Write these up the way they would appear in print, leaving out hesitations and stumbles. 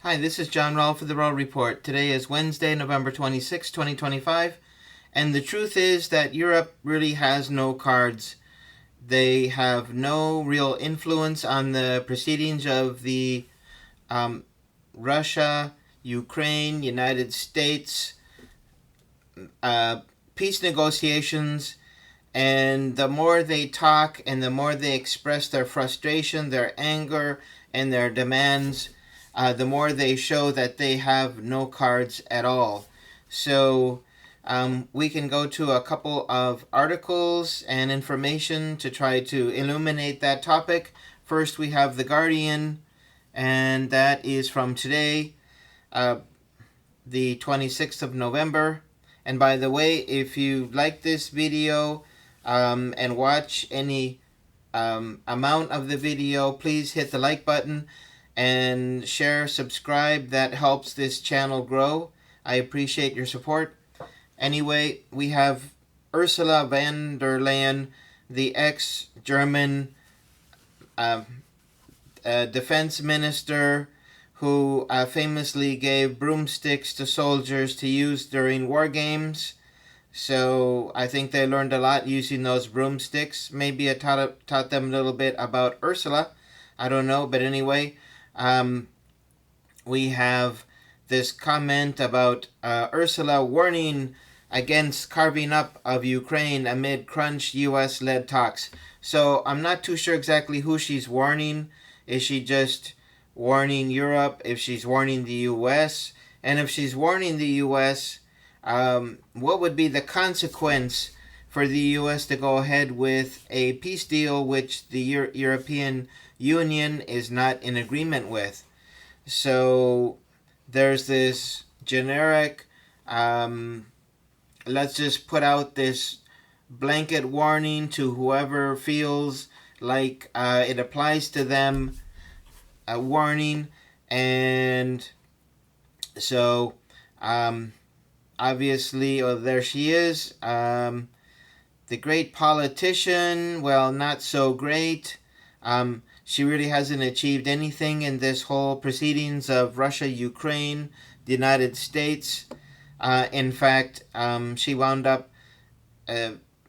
Hi, this is John Rowell for the Rowell Report. Today is Wednesday, November 26, 2025, and the truth is that Europe really has no cards. They have no real influence on the proceedings of the um, Russia, Ukraine, United States peace negotiations, and the more they talk and the more they express their frustration, their anger, and their demands, the more they show that they have no cards at all. So we can go to a couple of articles and information to try to illuminate that topic. First, we have The Guardian, and that is from today, the 26th of November. And by the way, if you like this video and watch any amount of the video, please hit the like button and share, subscribe. That helps this channel grow. I appreciate your support. Anyway, we have Ursula von der Leyen, the ex-German defense minister, who famously gave broomsticks to soldiers to use during war games. So I think they learned a lot using those broomsticks. Maybe it taught them a little bit about Ursula. I don't know. But anyway, we have this comment about Ursula warning against carving up of Ukraine amid crunch U.S.-led talks. So I'm not too sure exactly who she's warning. Is she just warning Europe? If she's warning the U.S.? And if she's warning the U.S., what would be the consequence for the U.S. to go ahead with a peace deal which the European Union is not in agreement with? So there's this generic, let's just put out this blanket warning to whoever feels like it applies to them, a warning. And so obviously, there she is, the great politician. Well, not so great. She really hasn't achieved anything in this whole proceedings of Russia, Ukraine, the United States. In fact, she wound up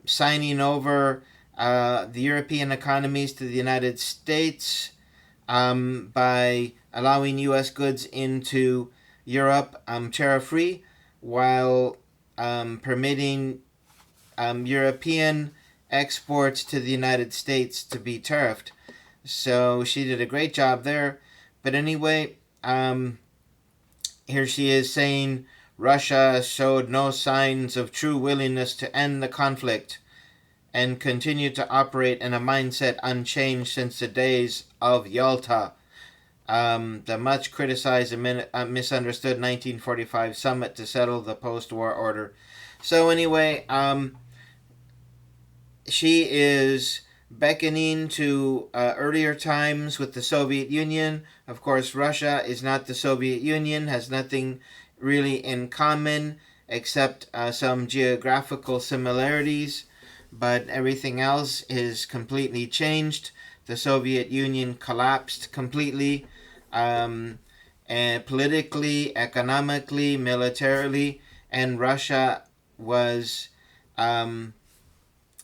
signing over the European economies to the United States by allowing U.S. goods into Europe tariff-free, while permitting European exports to the United States to be tariffed. So she did a great job there. But anyway, here she is saying Russia showed no signs of true willingness to end the conflict and continued to operate in a mindset unchanged since the days of Yalta, the much criticized and misunderstood 1945 summit to settle the post-war order. So anyway, she is beckoning to earlier times with the Soviet Union. Of course, Russia is not the Soviet Union, has nothing really in common except some geographical similarities, but everything else is completely changed. The Soviet Union collapsed completely, and politically, economically, militarily, and Russia was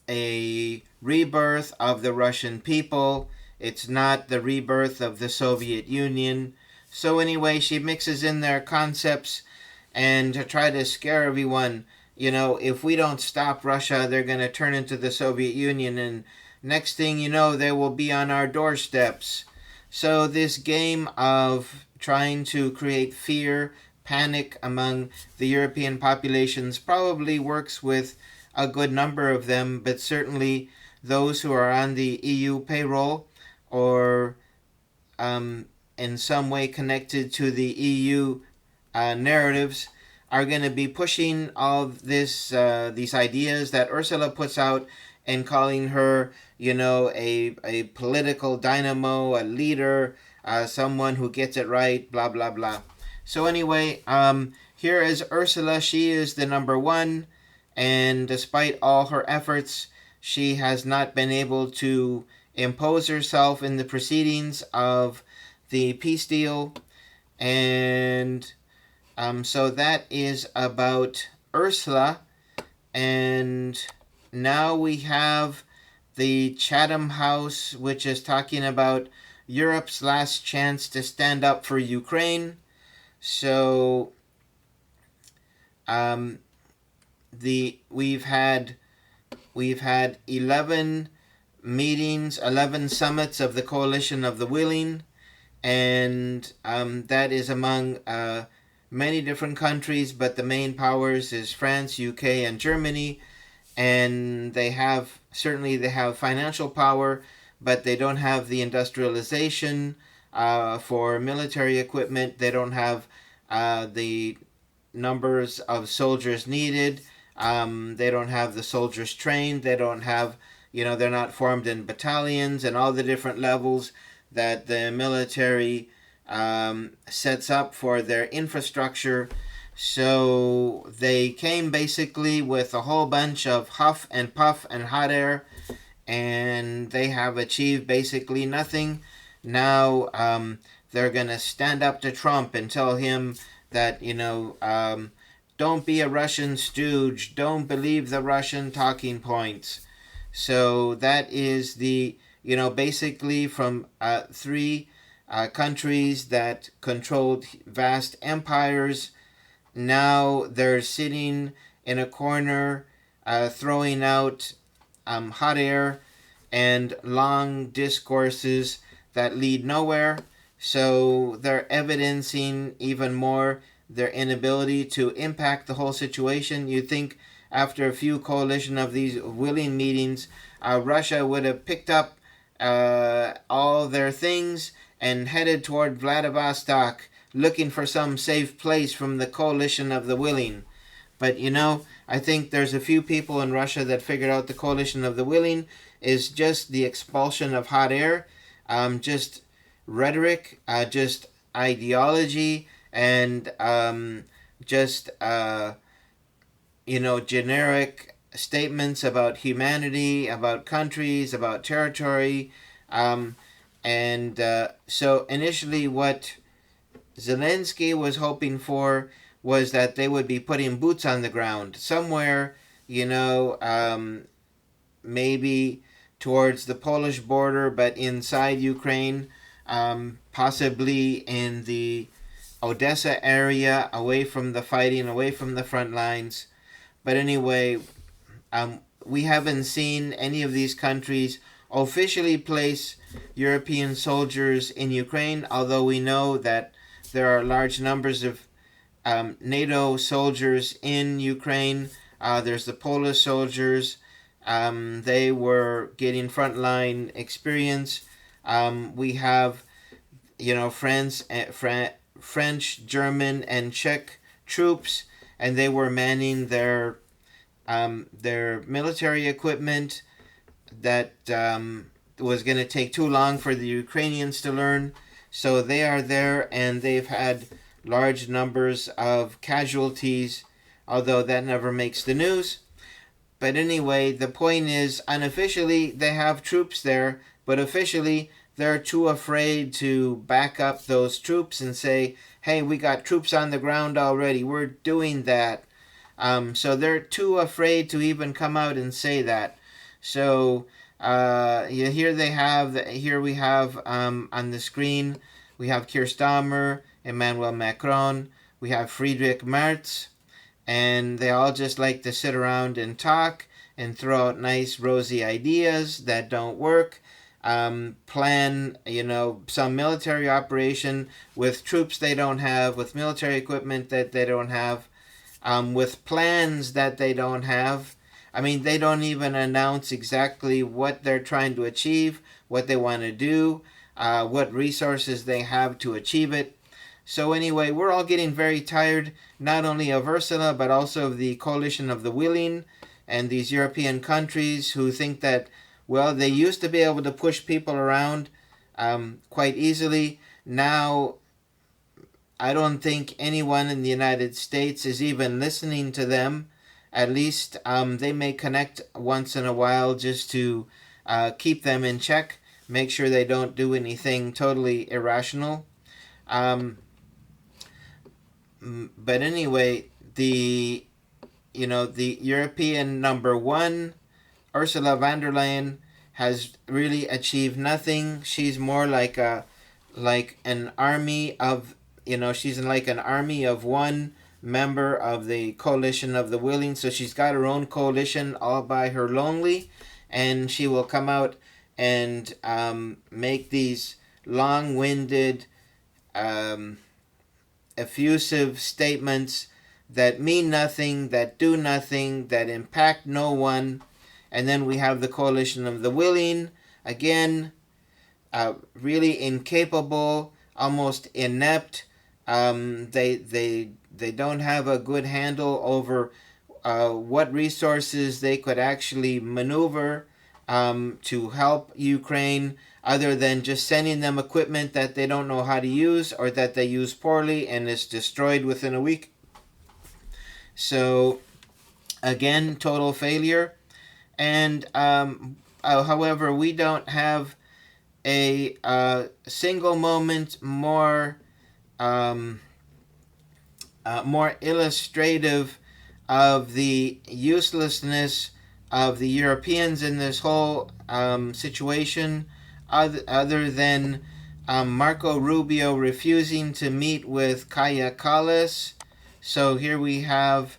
a rebirth of the Russian people. It's not the rebirth of the Soviet Union. So anyway, she mixes in their concepts and to try to scare everyone. You know, if we don't stop Russia, they're going to turn into the Soviet Union, and next thing you know, they will be on our doorsteps. So this game of trying to create fear, panic among the European populations probably works with a good number of them, but certainly those who are on the EU payroll or in some way connected to the EU narratives are going to be pushing all this these ideas that Ursula puts out and calling her, you know, a political dynamo, a leader, someone who gets it right, blah, blah, blah. So anyway, here is Ursula. She is the number one, and despite all her efforts, she has not been able to impose herself in the proceedings of the peace deal. And so that is about Ursula. And now we have the Chatham House, which is talking about Europe's last chance to stand up for Ukraine. So um, the we've had 11 meetings, 11 summits of the Coalition of the Willing, and that is among many different countries, but the main powers is France, UK, and Germany, and they have financial power, but they don't have the industrialization for military equipment. They don't have the numbers of soldiers needed. They don't have the soldiers trained. They don't have, they're not formed in battalions and all the different levels that the military sets up for their infrastructure. So they came basically with a whole bunch of huff and puff and hot air, and they have achieved basically nothing. Now they're going to stand up to Trump and tell him that, don't be a Russian stooge, don't believe the Russian talking points. So that is basically from three countries that controlled vast empires. Now they're sitting in a corner throwing out hot air and long discourses that lead nowhere. So they're evidencing even more their inability to impact the whole situation. You'd think after a few coalition of these willing meetings, Russia would have picked up all their things and headed toward Vladivostok, looking for some safe place from the coalition of the willing. But I think there's a few people in Russia that figured out the coalition of the willing is just the expulsion of hot air, just rhetoric, just ideology, and just generic statements about humanity, about countries, about territory. So initially what Zelensky was hoping for was that they would be putting boots on the ground somewhere, maybe towards the Polish border, but inside Ukraine, possibly in the Odessa area, away from the fighting, away from the front lines. But anyway, we haven't seen any of these countries officially place European soldiers in Ukraine, although we know that there are large numbers of NATO soldiers in Ukraine. There's the Polish soldiers. They were getting frontline experience. We have, French, German, and Czech troops, and they were manning their military equipment that was going to take too long for the Ukrainians to learn. So they are there, and they've had large numbers of casualties, although that never makes the news. But anyway, the point is, unofficially, they have troops there, but officially, they're too afraid to back up those troops and say, hey, we got troops on the ground already, we're doing that. So they're too afraid to even come out and say that. So here we have on the screen, we have Keir Starmer, Emmanuel Macron, we have Friedrich Merz, and they all just like to sit around and talk and throw out nice rosy ideas that don't work. Plan, some military operation with troops they don't have, with military equipment that they don't have, with plans that they don't have. I mean, they don't even announce exactly what they're trying to achieve, what they want to do, what resources they have to achieve it. So anyway, we're all getting very tired, not only of Ursula, but also of the coalition of the willing and these European countries who think that, well, they used to be able to push people around quite easily. Now, I don't think anyone in the United States is even listening to them. At least they may connect once in a while just to keep them in check, make sure they don't do anything totally irrational. but anyway, the European number one, Ursula von der Leyen, has really achieved nothing. She's more like an army of she's like an army of one member of the coalition of the willing. So she's got her own coalition all by her lonely, and she will come out and make these long-winded, effusive statements that mean nothing, that do nothing, that impact no one. And then we have the coalition of the willing, again, really incapable, almost inept. They don't have a good handle over what resources they could actually maneuver to help Ukraine, other than just sending them equipment that they don't know how to use, or that they use poorly and is destroyed within a week. So again, total failure. And however, we don't have a single moment more illustrative of the uselessness of the Europeans in this whole situation, other than Marco Rubio refusing to meet with Kaja. So here we have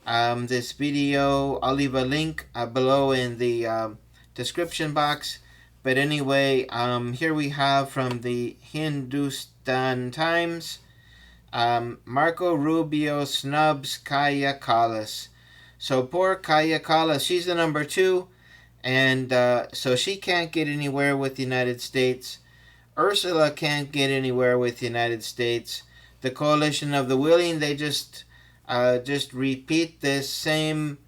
this video. I'll leave a link below in the description box. But anyway, here we have from the Hindustan Times, Marco Rubio snubs Kaja. So poor Kaja, she's the number two, and so she can't get anywhere with the United States. Ursula can't get anywhere with the United States. The coalition of the willing, they just repeat this same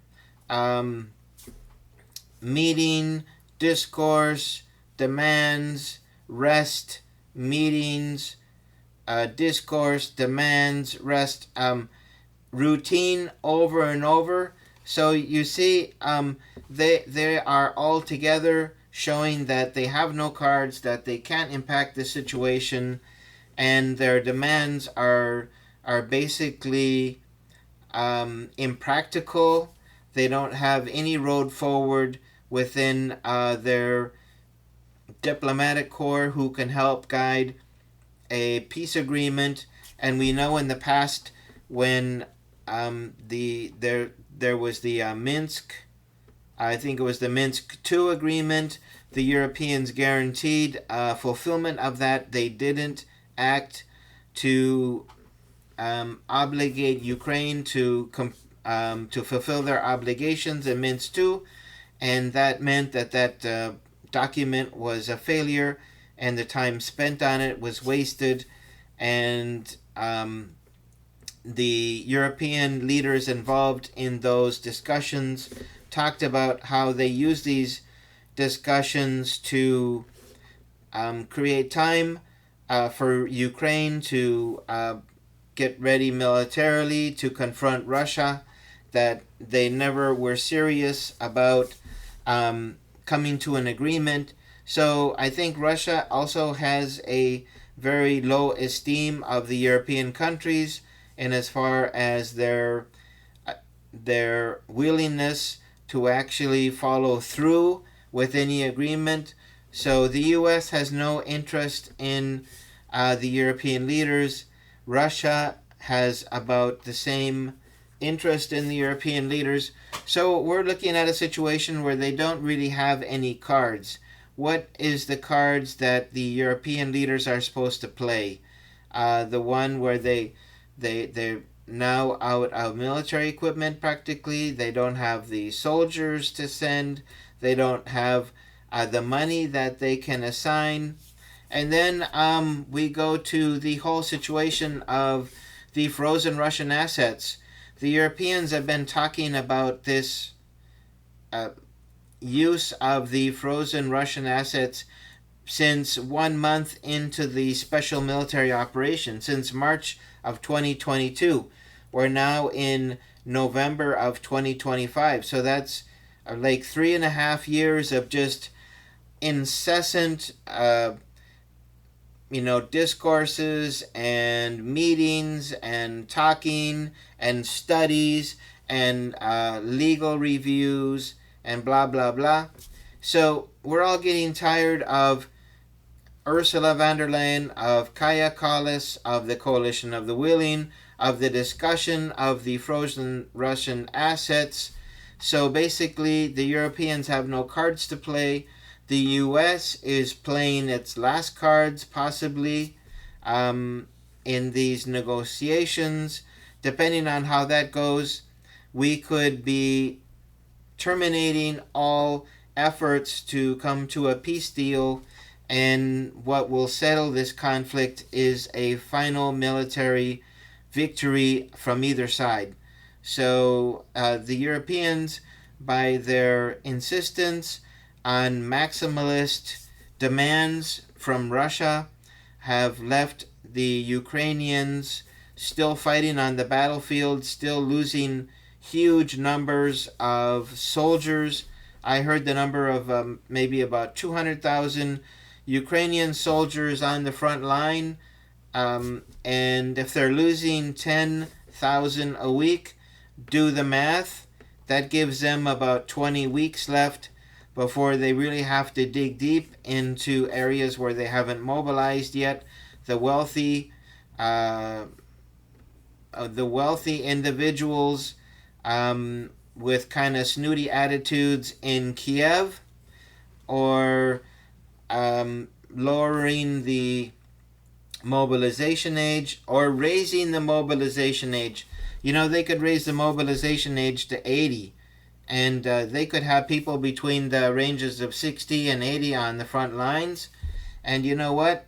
meeting, discourse, demands, rest, meetings, discourse, demands, rest, routine over and over. So you see, they are all together, showing that they have no cards, that they can't impact the situation, and their demands are basically impractical. They don't have any road forward within their diplomatic corps who can help guide a peace agreement. And we know in the past, when there was the Minsk, I think it was the Minsk II agreement, the Europeans guaranteed fulfillment of that. They didn't act to obligate Ukraine to fulfill their obligations in Minsk II, and that meant that document was a failure, and the time spent on it was wasted. And the European leaders involved in those discussions talked about how they use these discussions to create time for Ukraine to get ready militarily to confront Russia, that they never were serious about coming to an agreement. So I think Russia also has a very low esteem of the European countries, and as far as their willingness to actually follow through with any agreement. So the U.S. has no interest in the European leaders. Russia has about the same interest in the European leaders. So we're looking at a situation where they don't really have any cards. What is the cards that the European leaders are supposed to play? The one where they're now out of military equipment practically. They don't have the soldiers to send. They don't have the money that they can assign. And then we go to the whole situation of the frozen Russian assets. The Europeans have been talking about this use of the frozen Russian assets since 1 month into the special military operation, since March of 2022. We're now in November of 2025. So that's like 3.5 years of just incessant discourses and meetings and talking and studies and legal reviews and blah, blah, blah. So we're all getting tired of Ursula von der Leyen, of Kaja Kallas, of the Coalition of the Willing, of the discussion of the frozen Russian assets. So basically, the Europeans have no cards to play. The US is playing its last cards, possibly, in these negotiations. Depending on how that goes, we could be terminating all efforts to come to a peace deal, and what will settle this conflict is a final military victory from either side. So the Europeans, by their insistence on maximalist demands from Russia, have left the Ukrainians still fighting on the battlefield, still losing huge numbers of soldiers. I heard the number of maybe about 200,000 Ukrainian soldiers on the front line. And if they're losing 10,000 a week, do the math. That gives them about 20 weeks left before they really have to dig deep into areas where they haven't mobilized yet. The wealthy individuals with kind of snooty attitudes in Kiev, or lowering the mobilization age, or raising the mobilization age. They could raise the mobilization age to 80, and they could have people between the ranges of 60 and 80 on the front lines. And you know what?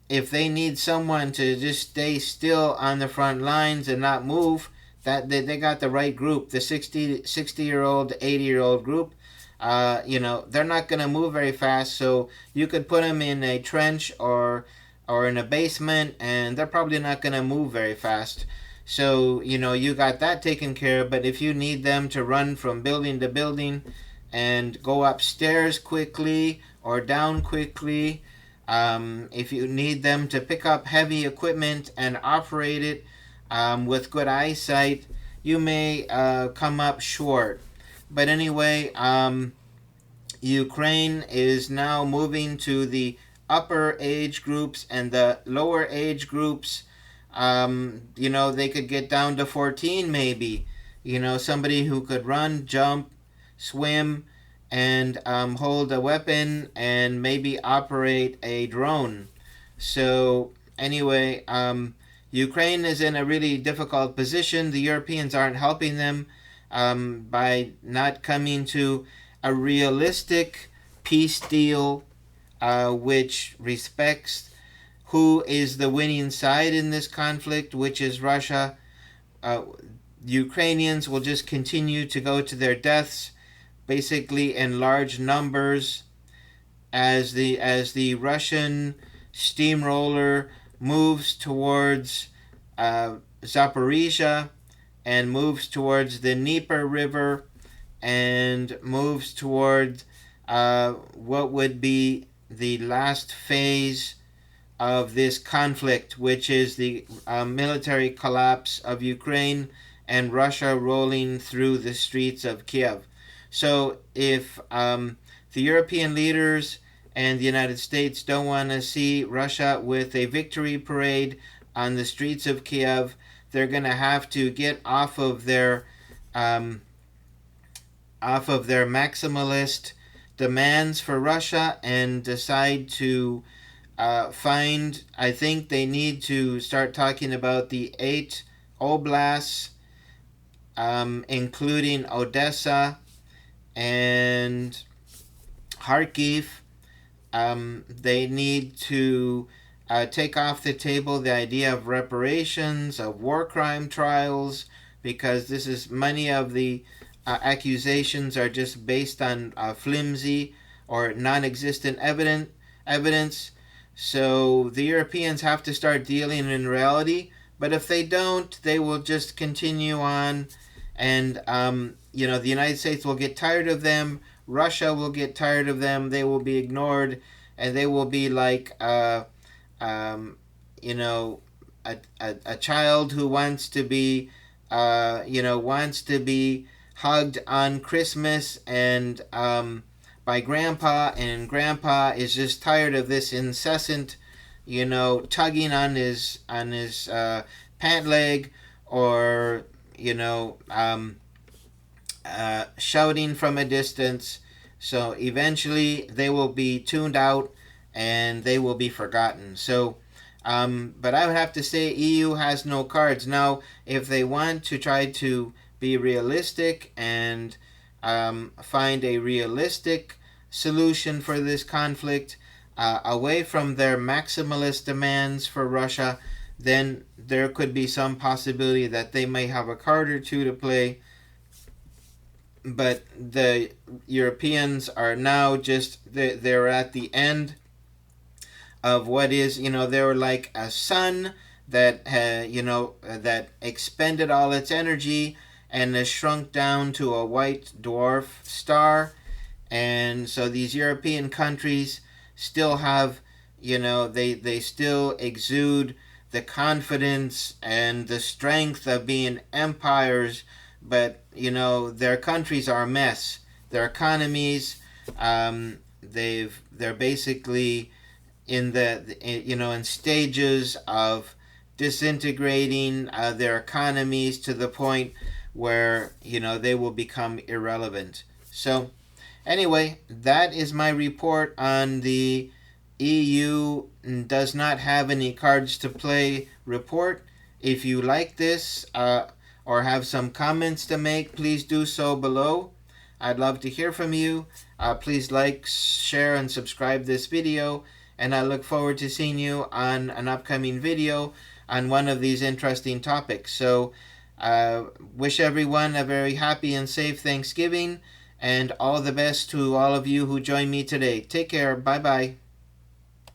If they need someone to just stay still on the front lines and not move, that they got the right group, the 60-year-old, 80-year-old group. They're not going to move very fast, so you could put them in a trench or in a basement, and they're probably not going to move very fast. So, you got that taken care of. But if you need them to run from building to building and go upstairs quickly or down quickly, if you need them to pick up heavy equipment and operate it with good eyesight, you may come up short. But anyway, Ukraine is now moving to the upper age groups and the lower age groups. They could get down to 14 maybe. Somebody who could run, jump, swim, and hold a weapon and maybe operate a drone. So anyway, Ukraine is in a really difficult position. The Europeans aren't helping them by not coming to a realistic peace deal which respects who is the winning side in this conflict, which is Russia. Ukrainians will just continue to go to their deaths, basically in large numbers, as the Russian steamroller moves towards Zaporizhia and moves towards the Dnieper River and moves toward what would be the last phase of this conflict, which is the military collapse of Ukraine and Russia rolling through the streets of Kiev. So if the European leaders and the United States don't want to see Russia with a victory parade on the streets of Kiev, they're going to have to get off of their maximalist demands for Russia and decide to I think they need to start talking about the 8 oblasts, including Odessa and Kharkiv. They need to take off the table the idea of reparations, of war crime trials, because this is many of the accusations are just based on flimsy or non-existent evidence. So the Europeans have to start dealing in reality. But if they don't, they will just continue on, and the United States will get tired of them. Russia will get tired of them. They will be ignored, and they will be like um, you know, a child who wants to be wants to be hugged on Christmas and by grandpa, and grandpa is just tired of this incessant, tugging on his pant leg, or shouting from a distance. So eventually they will be tuned out and they will be forgotten. So, but I would have to say EU has no cards. Now, if they want to try to be realistic and find a realistic solution for this conflict, away from their maximalist demands for Russia, then there could be some possibility that they may have a card or two to play. But the Europeans are now just, they're at the end of what is, they're like a sun that that expended all its energy and has shrunk down to a white dwarf star. And so these European countries still have, they still exude the confidence and the strength of being empires, but their countries are a mess. Their economies, they're basically in in stages of disintegrating their economies to the point where they will become irrelevant. So anyway, that is my report on the EU does not have any cards to play report. If you like this or have some comments to make, please do so below. I'd love to hear from you. Please like, share, and subscribe this video, and I look forward to seeing you on an upcoming video on one of these interesting topics. So wish everyone a very happy and safe Thanksgiving, and all the best to all of you who joined me today. Take care. Bye-bye.